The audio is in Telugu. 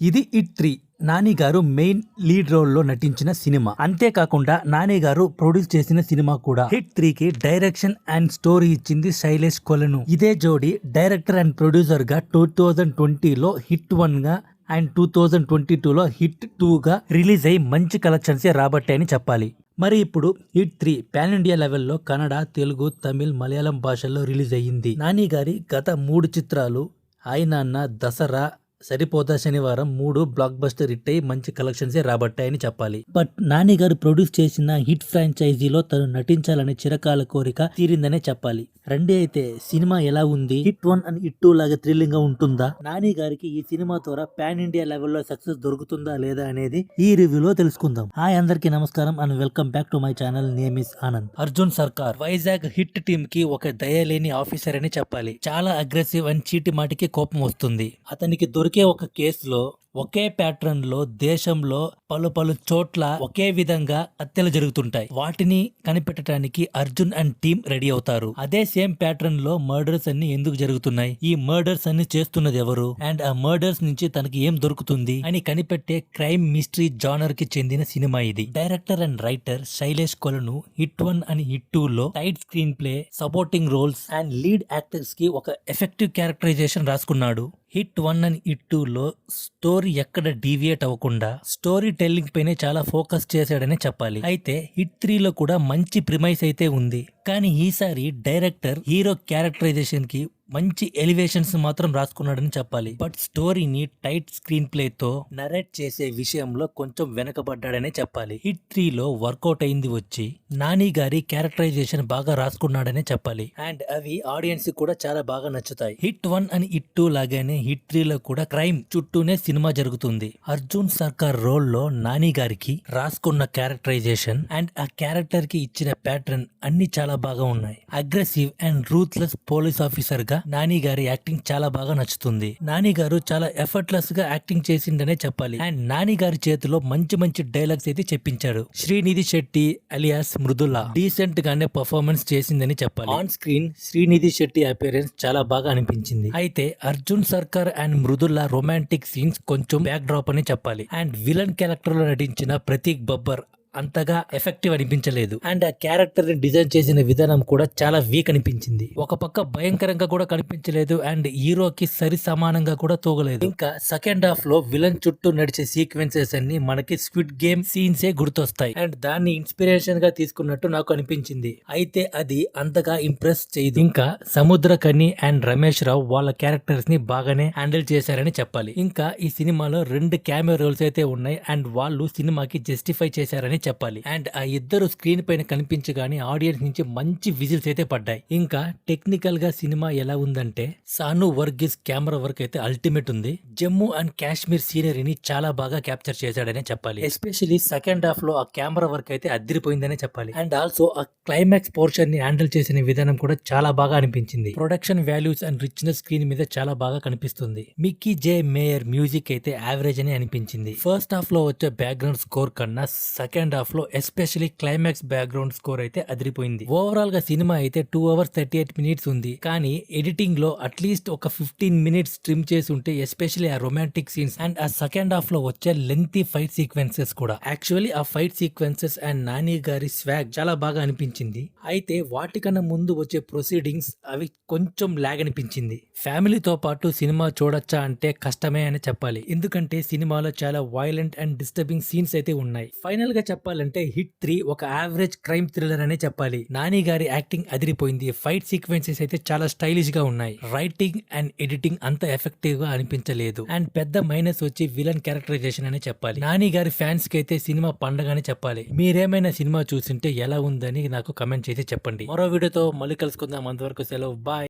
ఇది హిట్ 3 నాని గారు మెయిన్ లీడ్ రోల్ లో నటించిన సినిమా. అంతేకాకుండా నాని గారు ప్రొడ్యూస్ చేసిన సినిమా కూడా. హిట్ 3 కి డైరెక్షన్ అండ్ స్టోరీ ఇచ్చింది శైలేష్ కొలను. ఇదే జోడి డైరెక్టర్ అండ్ ప్రొడ్యూసర్ గా 2020లో హిట్ 1 గా అండ్ 2022లో హిట్ 2 గా రిలీజ్ అయి మంచి కలెక్షన్స్ రాబట్టాయని చెప్పాలి. మరి ఇప్పుడు హిట్ 3 పాన్ ఇండియా లెవెల్లో కన్నడ, తెలుగు, తమిళ్, మలయాళం భాషల్లో రిలీజ్ అయ్యింది. నాని గారి గత 3 చిత్రాలు ఆయనాన్న, దసరా, సరిపోతా శనివారం 3 బ్లాక్ బస్టర్ హిట్ అయి మంచి కలెక్షన్స్ రాబట్టాయని చెప్పాలి. బట్ నాని గారు ప్రొడ్యూస్ చేసిన హిట్ ఫ్రాంచైజీలో తను నటించాలనే చిరకాల కోరిక తీరిందనే చెప్పాలి. రండి అయితే సినిమా ఎలా ఉంది? హిట్ 1 అండ్ హిట్ 2 లాగా థ్రిల్లింగ్ గా ఉంటుందా? నాని గారికి ఈ సినిమా ద్వారా పాన్ ఇండియా లెవెల్లో సక్సెస్ దొరుకుతుందా లేదా అనేది ఈ రివ్యూలో తెలుసుకుందాం. హాయ్ అందరికీ నమస్కారం and welcome back to my channel. Name is Anand. Arjun సర్కార్ వైజాగ్ హిట్ టీమ్ కి ఒక దయలేని ఆఫీసర్ అని చెప్పాలి. చాలా అగ్రెసివ్ అండ్ చీటి మాటికి కోపం వస్తుంది. అతనికి దొరికే ఒక కేసులో ఒకే ప్యాటర్న్ లో దేశంలో పలు చోట్ల ఒకే విధంగా హత్యలు జరుగుతుంటాయి. వాటిని కనిపెట్టడానికి అర్జున్ అండ్ టీమ్ రెడీ అవుతారు. అదే సేమ్ ప్యాటర్న్ లో మర్డర్స్ అన్ని ఎందుకు జరుగుతున్నాయి, ఈ మర్డర్స్ అన్ని చేస్తున్నది ఎవరు, అండ్ ఆ మర్డర్స్ నుంచి తనకి ఏం దొరుకుతుంది అని కనిపెట్టే క్రైమ్ మిస్టరీ జానర్ కి చెందిన సినిమా ఇది. డైరెక్టర్ అండ్ రైటర్ శైలేష్ కొలను హిట్ 1 అండ్ హిట్ 2 లో tight screenplay, supporting roles and lead actors కి ఒక ఎఫెక్టివ్ క్యారెక్టరైజేషన్ రాసుకున్నాడు. హిట్ 1 అండ్ హిట్ 2 లో స్టోరీ ఎక్కడ డీవియేట్ అవ్వకుండా స్టోరీ టెల్లింగ్ పైనే చాలా ఫోకస్ చేశాడనే చెప్పాలి. అయితే హిట్ 3 లో కూడా మంచి ప్రిమైస్ అయితే ఉంది. కానీ ఈసారి డైరెక్టర్ హీరో క్యారెక్టరైజేషన్ కి మంచి ఎలివేషన్స్ మాత్రం రాసుకున్నాడని చెప్పాలి. బట్ స్టోరీని టైట్ స్క్రీన్ ప్లే తో నరేట్ చేసే విషయంలో కొంచెం వెనకబడ్డాడనే చెప్పాలి. హిట్ 3 లో వర్కౌట్ అయింది వచ్చి నాని గారి క్యారెక్టరైజేషన్ బాగా రాసుకున్నాడనే చెప్పాలి. అండ్ అవి ఆడియన్స్ కూడా చాలా బాగా నచ్చుతాయి. హిట్ 1 అండ్ హిట్ 2 లాగానే హిట్ 3 లో కూడా క్రైమ్ చుట్టూనే సినిమా జరుగుతుంది. అర్జున్ సర్కార్ రోల్ లో నాని గారికి రాసుకున్న క్యారెక్టరైజేషన్ అండ్ ఆ క్యారెక్టర్ కి ఇచ్చిన ప్యాటర్న్ అన్ని చాలా బాగా ఉన్నాయి. Aggressive and ruthless police officer గా నాని గారి యాక్టింగ్ చాలా బాగా నచ్చుతుంది. నాని గారు చాలా ఎఫర్ట్లెస్ గా యాక్టింగ్ చేసిందనే చెప్పాలి. అండ్ నాని గారి చేతిలో మంచి డైలాగ్స్ అయితే చెప్పించాడు. శ్రీనిధి శెట్టి అలియాస్ మృదుల డీసెంట్ గానే పర్ఫార్మెన్స్ చేసిందని చెప్పాలి. On screen Srinidhi Shetty appearance చాలా బాగా అనిపించింది. అయితే అర్జున్ సర్కార్ అండ్ మృదుల రొమాంటిక్ సీన్స్ కొంచెం బ్యాక్ డ్రాప్ అని చెప్పాలి. అండ్ విలన్ క్యారెక్టర్ లో నటించిన ప్రతీక్ బబ్బర్ అంతగా ఎఫెక్టివ్ అనిపించలేదు. అండ్ ఆ క్యారెక్టర్ ని డిజైన్ చేసిన విధానం కూడా చాలా వీక్ అనిపించింది. ఒక పక్క భయంకరంగా కూడా కనిపించలేదు అండ్ హీరోకి సరి సమానంగా కూడా తోగలేదు. ఇంకా సెకండ్ హాఫ్ లో విలన్ చుట్టూ నడిచే సీక్వెన్సెస్ అన్ని మనకి స్క్విడ్ గేమ్ సీన్స్ ఏ గుర్తొస్తాయి. అండ్ దాన్ని ఇన్స్పిరేషన్ గా తీసుకున్నట్టు నాకు అనిపించింది. అయితే అది అంతగా ఇంప్రెస్ చేయదు. ఇంకా సముద్రకని అండ్ రమేష్ రావు వాళ్ళ క్యారెక్టర్స్ ని బాగానే హ్యాండిల్ చేశారని చెప్పాలి. ఇంకా ఈ సినిమాలో 2 క్యామియో రోల్స్ అయితే ఉన్నాయి అండ్ వాళ్ళు సినిమాకి జస్టిఫై చేశారని చెప్పాలి. అండ్ ఆ ఇద్దరు స్క్రీన్ పైన కనిపించగానే ఆడియన్స్ నుంచి మంచి విజిల్స్ అయితే పడ్డాయి. ఇంకా టెక్నికల్ గా సినిమా ఎలా ఉందంటే సాను వర్గీస్ కెమెరా వర్క్ అయితే అల్టిమేట్ ఉంది. జమ్మూ అండ్ కాశ్మీర్ సీనరీని చాలా బాగా క్యాప్చర్ చేశాడనే చెప్పాలి. ఎస్పెషల్లీ సెకండ్ హాఫ్ లో ఆ కెమెరా వర్క్ అయితే అదిరిపోయిందనే చెప్పాలి. అండ్ ఆల్సో ఆ క్లైమాక్స్ పోర్షన్ ని హ్యాండిల్ చేసిన విధానం కూడా చాలా బాగా అనిపించింది. Production values and richness screen మీద చాలా బాగా కనిపిస్తుంది. మిక్కీ జే మేయర్ మ్యూజిక్ అయితే యావరేజ్ అని అనిపించింది. ఫస్ట్ హాఫ్ లో వచ్చే బ్యాక్గ్రౌండ్ స్కోర్ కన్నా సెకండ్ హాఫ్ లో ఎస్పెషల్లీ క్లైమాక్స్ బ్యాక్గ్రౌండ్ స్కోర్ అయితే అదిరిపోయింది. ఓవరాల్ గా సినిమా అయితే 2 hours 38 minutes ఉంది. కానీ ఎడిటింగ్ లో అట్లీస్ట్ ఒక 15 minutes ట్రిమ్ చేసి ఉంటే ఎస్పెషల్లీ ఆ రొమాంటిక్ సీన్స్ అండ్ ఆ సెకండ్ హాఫ్ లో వచ్చే లెంతీ ఫైట్ సీక్వెన్సెస్ కూడా యాక్చువల్లీ ఆ ఫైట్ సీక్వెన్సెస్ అండ్ నాని గారి స్వాగ్ చాలా బాగా అనిపించింది. అయితే వాటికన్నా ముందు వచ్చే ప్రొసీడింగ్స్ అవి కొంచెం లాగ్ అనిపించింది. ఫ్యామిలీతో పాటు సినిమా చూడొచ్చా అంటే కష్టమే అని చెప్పాలి. ఎందుకంటే సినిమాలో చాలా వైలెంట్ అండ్ డిస్టర్బింగ్ సీన్స్ అయితే ఉన్నాయి. ఫైనల్ గా చెప్పాలంటే హిట్ 3 ఒక యావరేజ్ క్రైమ్ థ్రిల్లర్ అనే చెప్పాలి. నాని గారి యాక్టింగ్ అదిరిపోయింది. ఫైట్ సీక్వెన్సెస్ అయితే చాలా స్టైలిష్ గా ఉన్నాయి. రైటింగ్ అండ్ ఎడిటింగ్ అంత ఎఫెక్టివ్ గా అనిపించలేదు. అండ్ పెద్ద మైనస్ వచ్చి విలన్ క్యారెక్టరైజేషన్ అని చెప్పాలి. నాని గారి ఫ్యాన్స్ కి అయితే సినిమా పండగని చెప్పాలి. మీరేమైనా సినిమా చూసింటే ఎలా ఉందని నాకు కమెంట్ చేసి చెప్పండి. మరో వీడియోతో మళ్ళీ కలుసుకుందాం. అంతవరకు సెలవు, బాయ్.